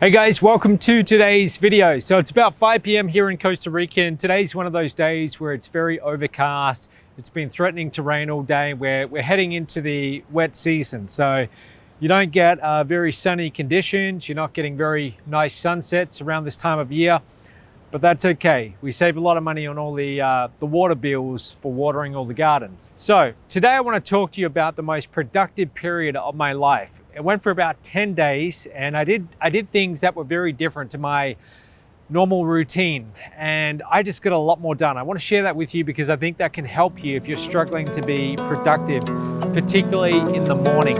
Hey guys, welcome to today's video. So it's about 5 p.m. here in Costa Rica, and today's one of those days where it's very overcast. It's been threatening to rain all day. We're heading into the wet season, so you don't get very sunny conditions. You're not getting very nice sunsets around this time of year, but that's okay. We save a lot of money on all the water bills for watering all the gardens. So today I want to talk to you about the most productive period of my life. It went for about 10 days, and I did things that were very different to my normal routine, and I just got a lot more done. I want to share that with you because I think that can help you if you're struggling to be productive, particularly in the morning.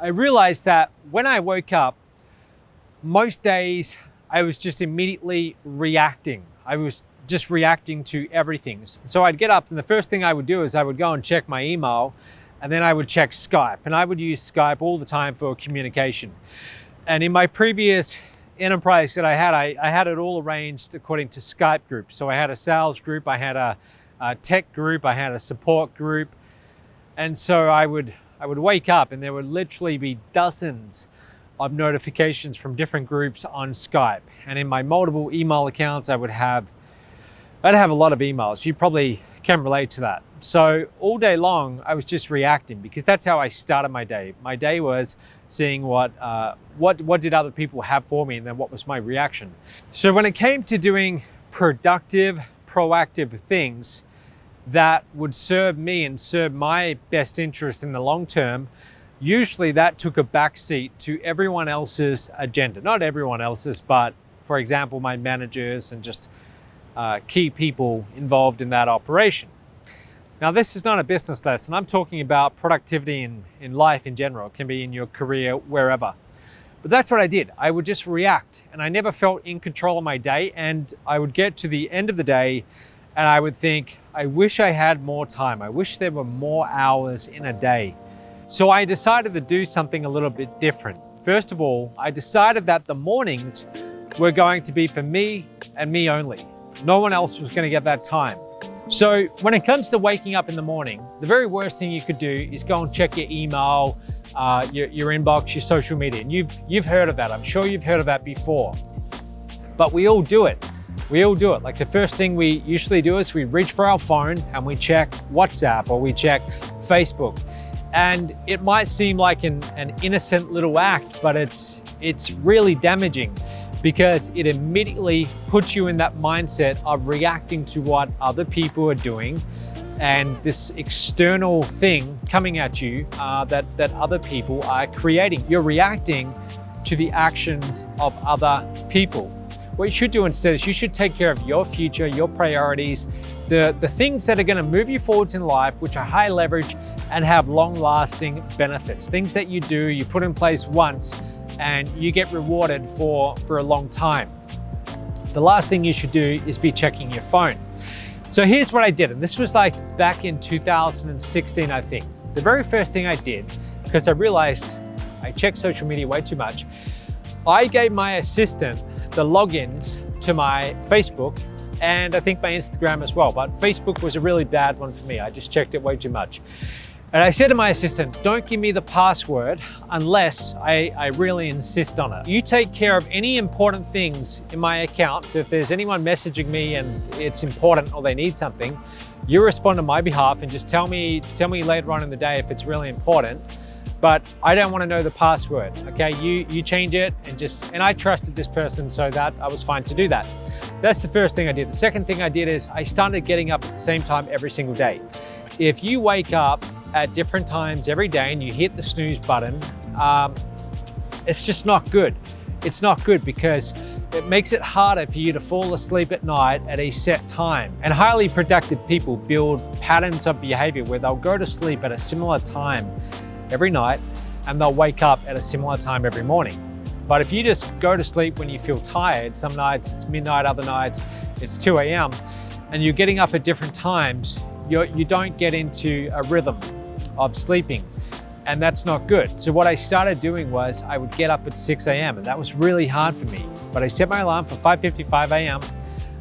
I realized that when I woke up, most days I was just immediately reacting. I was just reacting to everything. So I'd get up, and the first thing I would do is I would go and check my email, and then I would check Skype. And I would use Skype all the time for communication. And in my previous enterprise that I had it all arranged according to Skype groups. So I had a sales group, I had a tech group, I had a support group. And so I would wake up and there would literally be dozens of notifications from different groups on Skype. And in my multiple email accounts, I'd have a lot of emails. You probably can relate to that. So all day long, I was just reacting because that's how I started my day. My day was seeing what did other people have for me, and then what was my reaction. So when it came to doing productive, proactive things that would serve me and serve my best interest in the long term, usually that took a backseat to everyone else's agenda. Not everyone else's, but for example, my managers and just key people involved in that operation. Now, this is not a business lesson. I'm talking about productivity in life in general. It can be in your career, wherever. But that's what I did. I would just react, and I never felt in control of my day. And I would get to the end of the day and I would think, I wish I had more time. I wish there were more hours in a day. So I decided to do something a little bit different. First of all, I decided that the mornings were going to be for me and me only. No one else was going to get that time. So when it comes to waking up in the morning, the very worst thing you could do is go and check your email, your inbox, your social media. And you've heard of that. I'm sure you've heard of that before. But we all do it. We all do it. Like, the first thing we usually do is we reach for our phone and we check WhatsApp or we check Facebook. And it might seem like an innocent little act, but it's really damaging because it immediately puts you in that mindset of reacting to what other people are doing and this external thing coming at you that other people are creating. You're reacting to the actions of other people. What you should do instead is you should take care of your future, your priorities, the things that are going to move you forwards in life, which are high leverage and have long-lasting benefits. Things that you do, you put in place once, and you get rewarded for a long time. The last thing you should do is be checking your phone. So here's what I did, and this was like back in 2016, I think. The very first thing I did, because I realized I checked social media way too much, I gave my assistant the logins to my Facebook and I think my Instagram as well. But Facebook was a really bad one for me. I just checked it way too much. And I said to my assistant, don't give me the password unless I really insist on it. You take care of any important things in my account. So if there's anyone messaging me and it's important or they need something, you respond on my behalf and just tell me later on in the day if it's really important. But I don't want to know the password, okay? You change it and I trusted this person so that I was fine to do that. That's the first thing I did. The second thing I did is I started getting up at the same time every single day. If you wake up at different times every day and you hit the snooze button, it's just not good. It's not good because it makes it harder for you to fall asleep at night at a set time. And highly productive people build patterns of behavior where they'll go to sleep at a similar time every night and they'll wake up at a similar time every morning. But if you just go to sleep when you feel tired, some nights it's midnight, other nights it's 2 a.m., and you're getting up at different times, you don't get into a rhythm of sleeping, and that's not good. So what I started doing was I would get up at 6 a.m. and that was really hard for me. But I set my alarm for 5:55 a.m.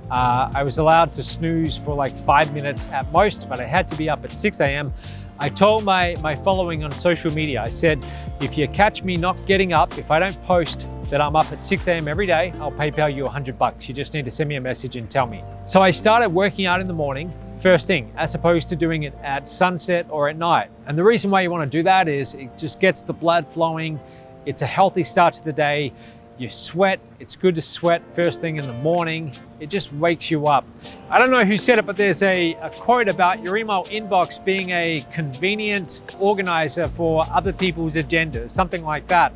I was allowed to snooze for like 5 minutes at most, but I had to be up at 6 a.m. I told my following on social media, I said, if you catch me not getting up, if I don't post that I'm up at 6 a.m. every day, I'll PayPal you $100. You just need to send me a message and tell me. So I started working out in the morning, first thing, as opposed to doing it at sunset or at night. And the reason why you want to do that is it just gets the blood flowing. It's a healthy start to the day. You sweat, it's good to sweat first thing in the morning. It just wakes you up. I don't know who said it, but there's a quote about your email inbox being a convenient organizer for other people's agendas, something like that.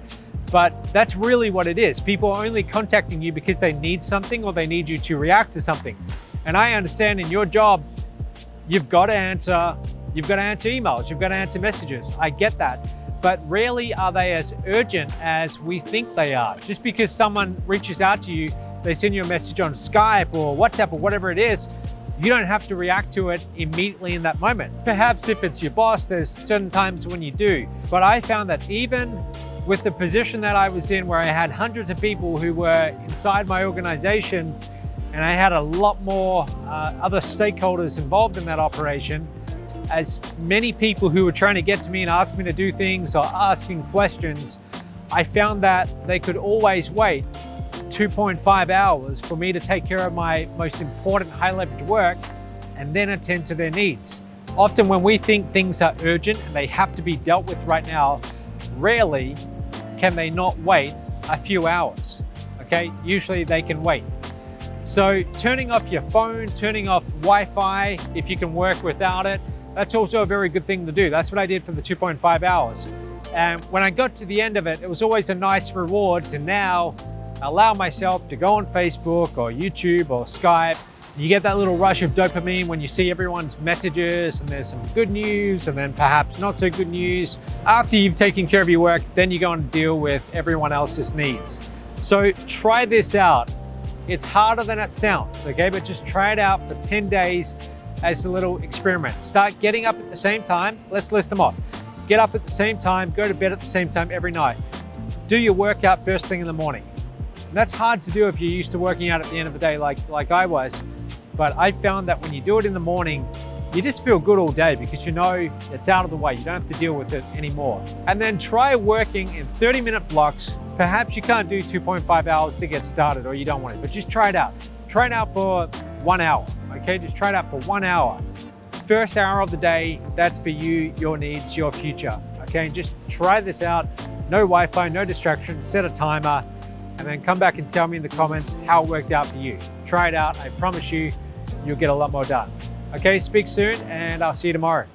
But that's really what it is. People are only contacting you because they need something or they need you to react to something. And I understand in your job, you've got to answer emails, you've got to answer messages. I get that. But rarely are they as urgent as we think they are. Just because someone reaches out to you, they send you a message on Skype or WhatsApp or whatever it is, you don't have to react to it immediately in that moment. Perhaps if it's your boss, there's certain times when you do. But I found that even with the position that I was in, where I had hundreds of people who were inside my organization, and I had a lot more other stakeholders involved in that operation, as many people who were trying to get to me and ask me to do things or asking questions, I found that they could always wait 2.5 hours for me to take care of my most important high-leverage work and then attend to their needs. Often when we think things are urgent and they have to be dealt with right now, rarely can they not wait a few hours, okay? Usually they can wait. So turning off your phone, turning off Wi-Fi, if you can work without it, that's also a very good thing to do. That's what I did for the 2.5 hours. And when I got to the end of it, it was always a nice reward to now allow myself to go on Facebook or YouTube or Skype. You get that little rush of dopamine when you see everyone's messages and there's some good news and then perhaps not so good news. After you've taken care of your work, then you go and deal with everyone else's needs. So try this out. It's harder than it sounds, okay? But just try it out for 10 days as a little experiment. Start getting up at the same time. Let's list them off. Get up at the same time, go to bed at the same time every night. Do your workout first thing in the morning. And that's hard to do if you're used to working out at the end of the day like I was. But I found that when you do it in the morning, you just feel good all day because you know it's out of the way. You don't have to deal with it anymore. And then try working in 30-minute blocks. Perhaps you can't do 2.5 hours to get started or you don't want it, but just try it out. Try it out for 1 hour, okay? Just try it out for 1 hour. First hour of the day, that's for you, your needs, your future, okay? Just try this out. No Wi-Fi, no distractions, set a timer, and then come back and tell me in the comments how it worked out for you. Try it out. I promise you, you'll get a lot more done. Okay, speak soon, and I'll see you tomorrow.